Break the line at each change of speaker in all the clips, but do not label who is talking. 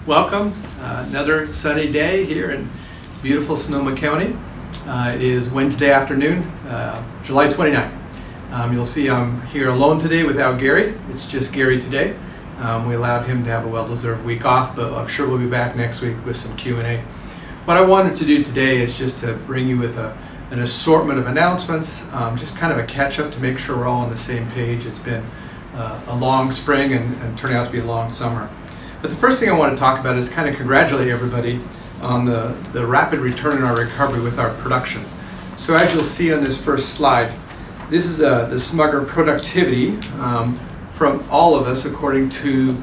Welcome. Another sunny day here in beautiful Sonoma County. It is Wednesday afternoon, July 29th. You'll see I'm here alone today without Gary. It's just Gary today. We allowed him to have a well-deserved week off, but I'm sure we'll be back next week with some Q&A. What I wanted to do today is just to bring you with an assortment of announcements, just kind of a catch-up to make sure we're all on the same page. It's been a long spring and turned out to be a long summer. But the first thing I want to talk about is kind of congratulate everybody on the rapid return in our recovery with our production. So as you'll see on this first slide, this is the SMGR productivity from all of us according to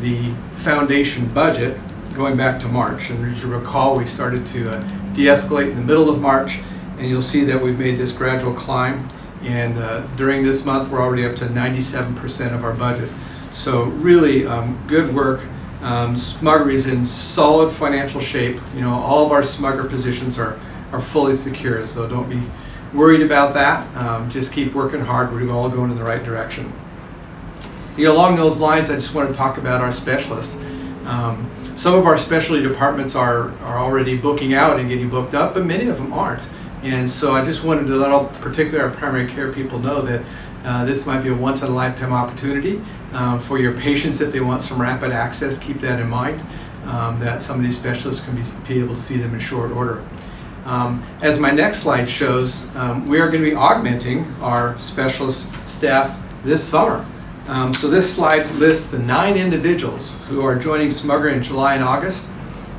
the foundation budget going back to March. And as you recall, we started to de-escalate in the middle of March, and you'll see that we've made this gradual climb. And during this month, we're already up to 97% of our budget. So really good work. SMGR is in solid financial shape. You know, all of our SMGR positions are fully secure, so don't be worried about that. Just keep working hard. We're all going in the right direction. Along those lines, I just want to talk about our specialists. Some of our specialty departments are already booking out and getting booked up, but many of them aren't. And so I just wanted to let all, particularly our primary care people, know that this might be a once-in-a-lifetime opportunity for your patients if they want some rapid access. Keep that in mind, that some of these specialists can be able to see them in short order. As my next slide shows, we are going to be augmenting our specialist staff this summer. So this slide lists the 9 individuals who are joining SMGR in July and August,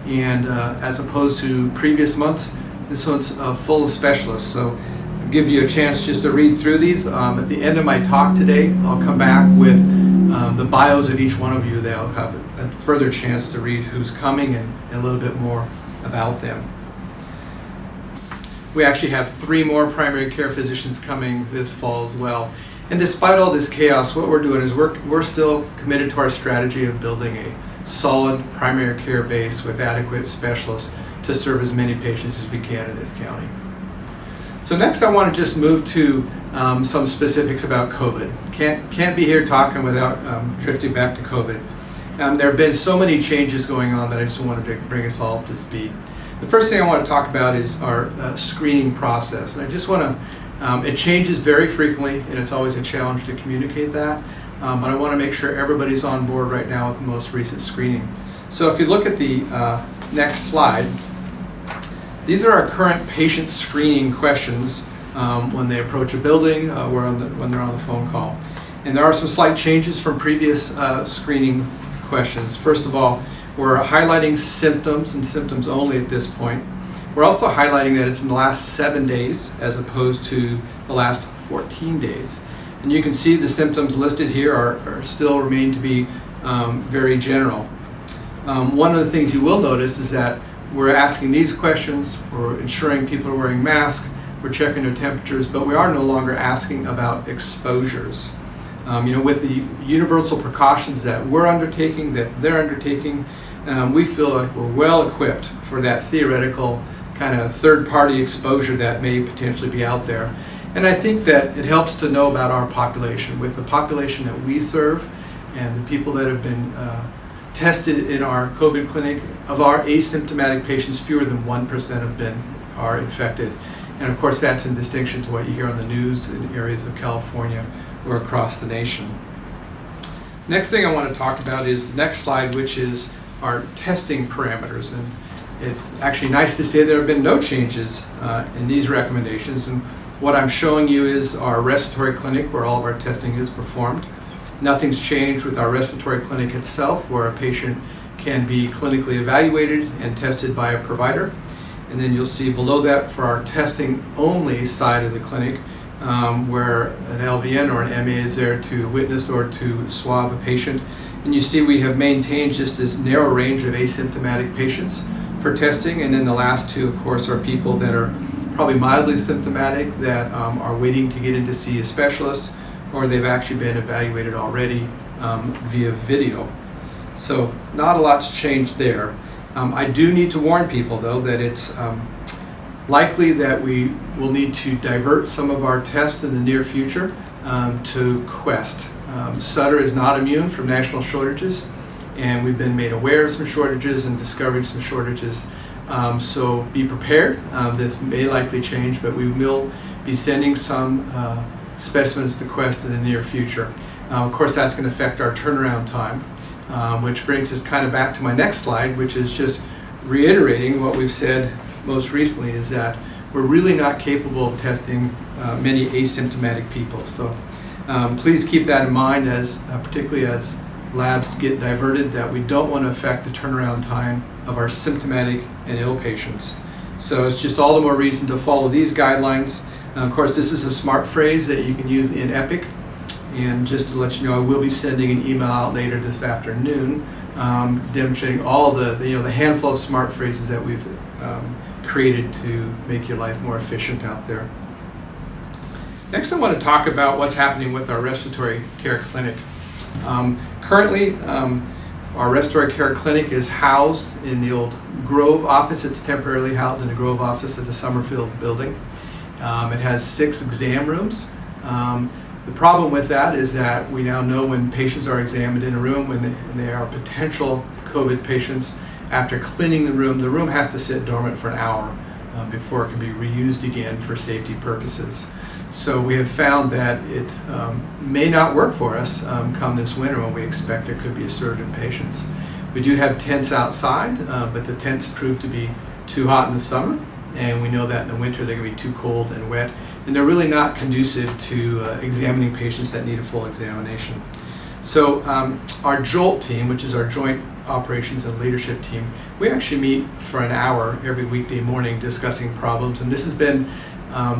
and as opposed to previous months, this one's full of specialists. So I'll give you a chance just to read through these. At the end of my talk today, I'll come back with the bios of each one of you. They'll have a further chance to read who's coming and a little bit more about them. We actually have 3 more primary care physicians coming this fall as well. And despite all this chaos, what we're doing is we're still committed to our strategy of building a solid primary care base with adequate specialists to serve as many patients as we can in this county. So next I want to just move to some specifics about COVID. Can't be here talking without drifting back to COVID. There have been so many changes going on that I just wanted to bring us all up to speed. The first thing I want to talk about is our screening process. And I just want to, it changes very frequently, and it's always a challenge to communicate that. But I want to make sure everybody's on board right now with the most recent screening. So if you look at the next slide, these are our current patient screening questions when they approach a building or when they're on the phone call. And there are some slight changes from previous screening questions. First of all, we're highlighting symptoms and symptoms only at this point. We're also highlighting that it's in the last 7 days as opposed to the last 14 days. And you can see the symptoms listed here are still remain to be very general. One of the things you will notice is that we're asking these questions, we're ensuring people are wearing masks, we're checking their temperatures, but we are no longer asking about exposures. With the universal precautions that we're undertaking, that they're undertaking, we feel like we're well equipped for that theoretical kind of third-party exposure that may potentially be out there. And I think that it helps to know about our population. With the population that we serve and the people that have been tested in our COVID clinic, of our asymptomatic patients, fewer than 1% are infected. And of course that's in distinction to what you hear on the news in areas of California or across the nation. Next thing I want to talk about is the next slide, which is our testing parameters. And it's actually nice to say there have been no changes in these recommendations. And what I'm showing you is our respiratory clinic where all of our testing is performed. Nothing's changed with our respiratory clinic itself, where a patient can be clinically evaluated and tested by a provider. And then you'll see below that for our testing only side of the clinic, where an LVN or an MA is there to witness or to swab a patient. And you see we have maintained just this narrow range of asymptomatic patients for testing. And then the last 2, of course, are people that are probably mildly symptomatic that are waiting to get in to see a specialist, or they've actually been evaluated already via video. So not a lot's changed there. I do need to warn people though that it's likely that we will need to divert some of our tests in the near future to Quest. Sutter is not immune from national shortages. and we've been made aware of some shortages and discovering some shortages. So be prepared. This may likely change, but we will be sending some specimens to Quest in the near future. Of course, that's going to affect our turnaround time, which brings us kind of back to my next slide, which is just reiterating what we've said most recently, is that we're really not capable of testing many asymptomatic people. So please keep that in mind, as particularly as labs get diverted, that we don't want to affect the turnaround time of our symptomatic and ill patients. So it's just all the more reason to follow these guidelines. Of course, this is a smart phrase that you can use in Epic. And just to let you know, I will be sending an email out later this afternoon demonstrating all the handful of smart phrases that we've created to make your life more efficient out there. Next, I want to talk about what's happening with our respiratory care clinic. Currently, our respiratory care clinic is housed in the old Grove office. It's temporarily housed in the Grove office at the Summerfield building. It has 6 exam rooms. The problem with that is that we now know when patients are examined in a room, when they are potential COVID patients, after cleaning the room has to sit dormant for an hour before it can be reused again for safety purposes. So we have found that it may not work for us come this winter, when we expect there could be a surge in patients. We do have tents outside, but the tents prove to be too hot in the summer, and we know that in the winter they're going to be too cold and wet, and they're really not conducive to examining patients that need a full examination. So our JOLT team, which is our Joint Operations and Leadership team, we actually meet for an hour every weekday morning discussing problems, and this has been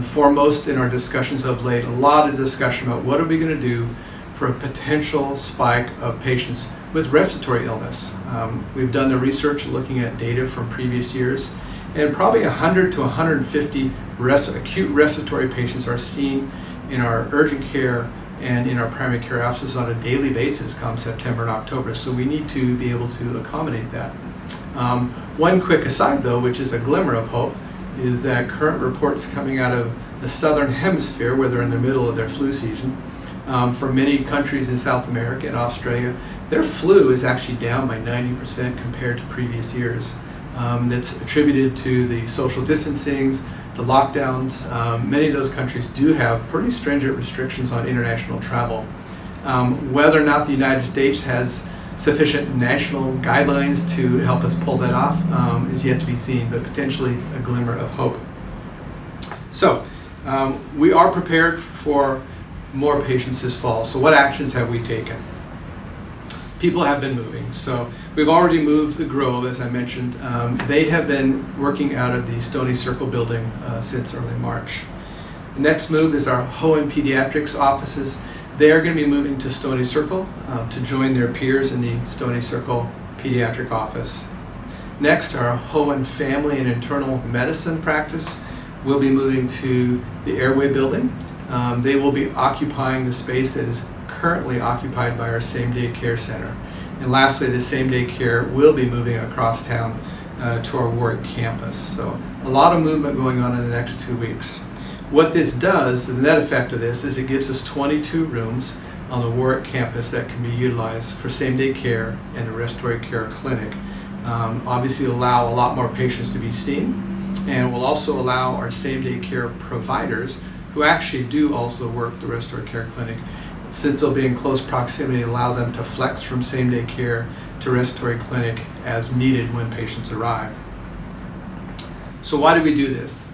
foremost in our discussions of late. A lot of discussion about what are we going to do for a potential spike of patients with respiratory illness. We've done the research looking at data from previous years, and probably 100 to 150 acute respiratory patients are seen in our urgent care and in our primary care offices on a daily basis come September and October, so we need to be able to accommodate that. One quick aside though, which is a glimmer of hope, is that current reports coming out of the southern hemisphere, where they're in the middle of their flu season, for many countries in South America and Australia, their flu is actually down by 90% compared to previous years. That's attributed to the social distancings, the lockdowns. Many of those countries do have pretty stringent restrictions on international travel. Whether or not the United States has sufficient national guidelines to help us pull that off is yet to be seen, but potentially a glimmer of hope. So we are prepared for more patients this fall. So what actions have we taken? People have been moving. So we've already moved the Grove, as I mentioned. They have been working out of the Stony Circle building since early March. The next move is our Hohen Pediatrics offices. They are going to be moving to Stony Circle to join their peers in the Stony Circle Pediatric office. Next, our Hohen Family and Internal Medicine practice will be moving to the Airway building. They will be occupying the space that is currently occupied by our same-day care center. And lastly, the same-day care will be moving across town to our Warwick campus. So a lot of movement going on in the next 2 weeks. What this does, the net effect of this, is it gives us 22 rooms on the Warwick campus that can be utilized for same-day care and a respiratory care clinic. Obviously allow a lot more patients to be seen, and will also allow our same-day care providers, who actually do also work the respiratory care clinic, since they'll be in close proximity, allow them to flex from same-day care to respiratory clinic as needed when patients arrive. So why do we do this?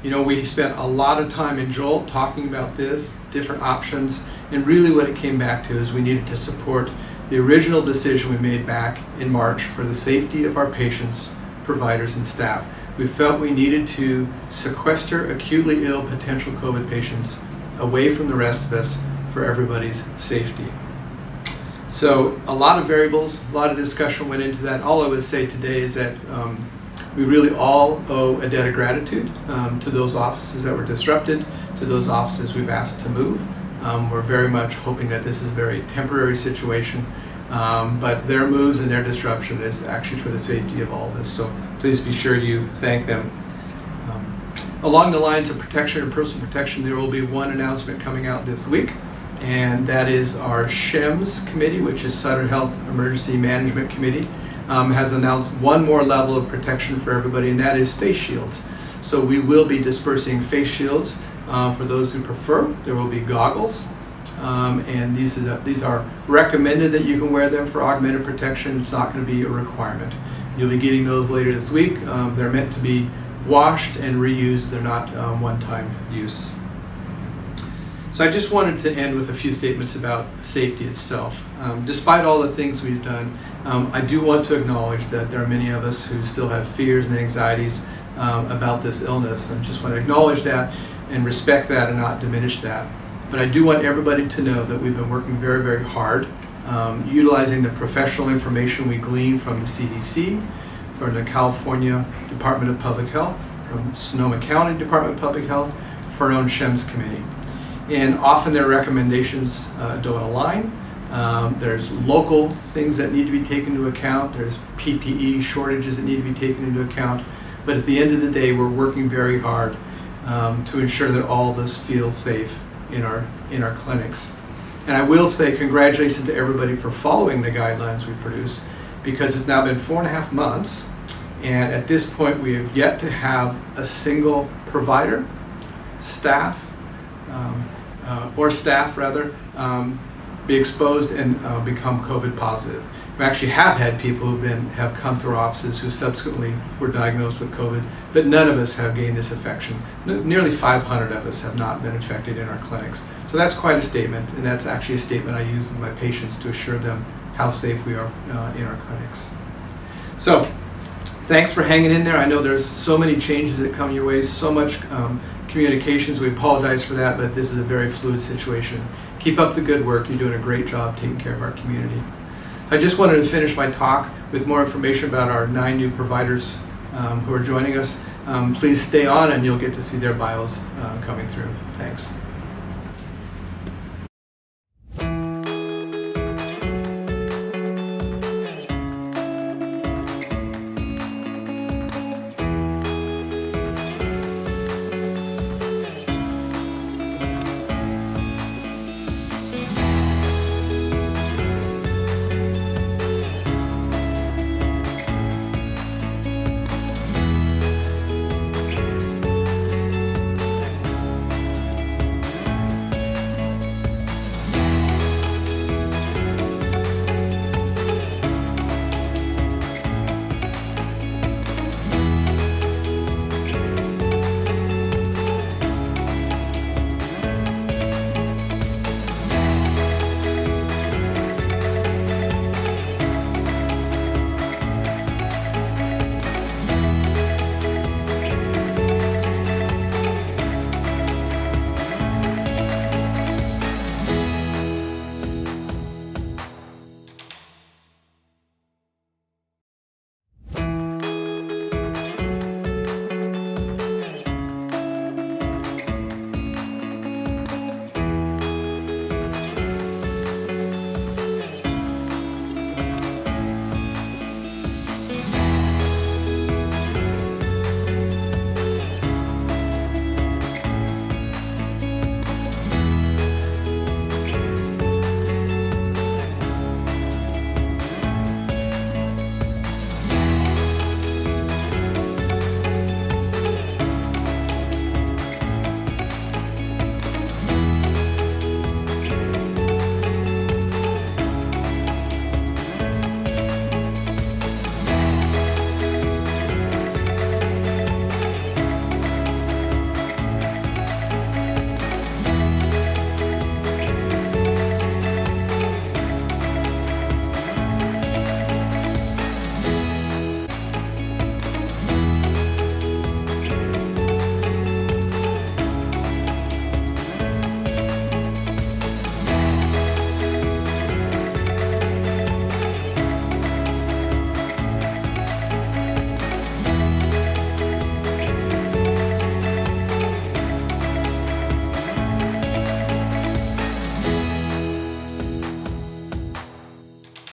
You know, we spent a lot of time in JOLT talking about this, different options, and really what it came back to is we needed to support the original decision we made back in March for the safety of our patients, providers, and staff. We felt we needed to sequester acutely ill potential COVID patients away from the rest of us for everybody's safety. So a lot of variables, a lot of discussion went into that. All I would say today is that we really all owe a debt of gratitude to those offices that were disrupted, to those offices we've asked to move. We're very much hoping that this is a very temporary situation, but their moves and their disruption is actually for the safety of all of us. So please be sure you thank them. Along the lines of protection and personal protection, there will be one announcement coming out this week. and that is our SHEMS committee, which is Sutter Health Emergency Management Committee, has announced one more level of protection for everybody, and that is face shields. So we will be dispersing face shields for those who prefer. There will be goggles, and these are recommended that you can wear them for augmented protection. It's not going to be a requirement. You'll be getting those later this week. They're meant to be washed and reused. They're not one-time use. So I just wanted to end with a few statements about safety itself. Despite all the things we've done, I do want to acknowledge that there are many of us who still have fears and anxieties about this illness. I just want to acknowledge that and respect that and not diminish that. But I do want everybody to know that we've been working very, very hard, utilizing the professional information we glean from the CDC, from the California Department of Public Health, from Sonoma County Department of Public Health, for our own SHEMS committee. And often their recommendations don't align. There's local things that need to be taken into account. There's PPE shortages that need to be taken into account. But at the end of the day, we're working very hard to ensure that all of us feel safe in our clinics. And I will say congratulations to everybody for following the guidelines we produce, because it's now been 4.5 months, and at this point we have yet to have a single provider, staff, be exposed and become COVID positive. We actually have had people who have come through our offices who subsequently were diagnosed with COVID, but none of us have gained this infection. Nearly 500 of us have not been infected in our clinics. So that's quite a statement, and that's actually a statement I use with my patients to assure them how safe we are in our clinics. So thanks for hanging in there. I know there's so many changes that come your way, so much communications. We apologize for that, but this is a very fluid situation. Keep up the good work. You're doing a great job taking care of our community. I just wanted to finish my talk with more information about our 9 new providers who are joining us. Please stay on and you'll get to see their bios coming through. Thanks.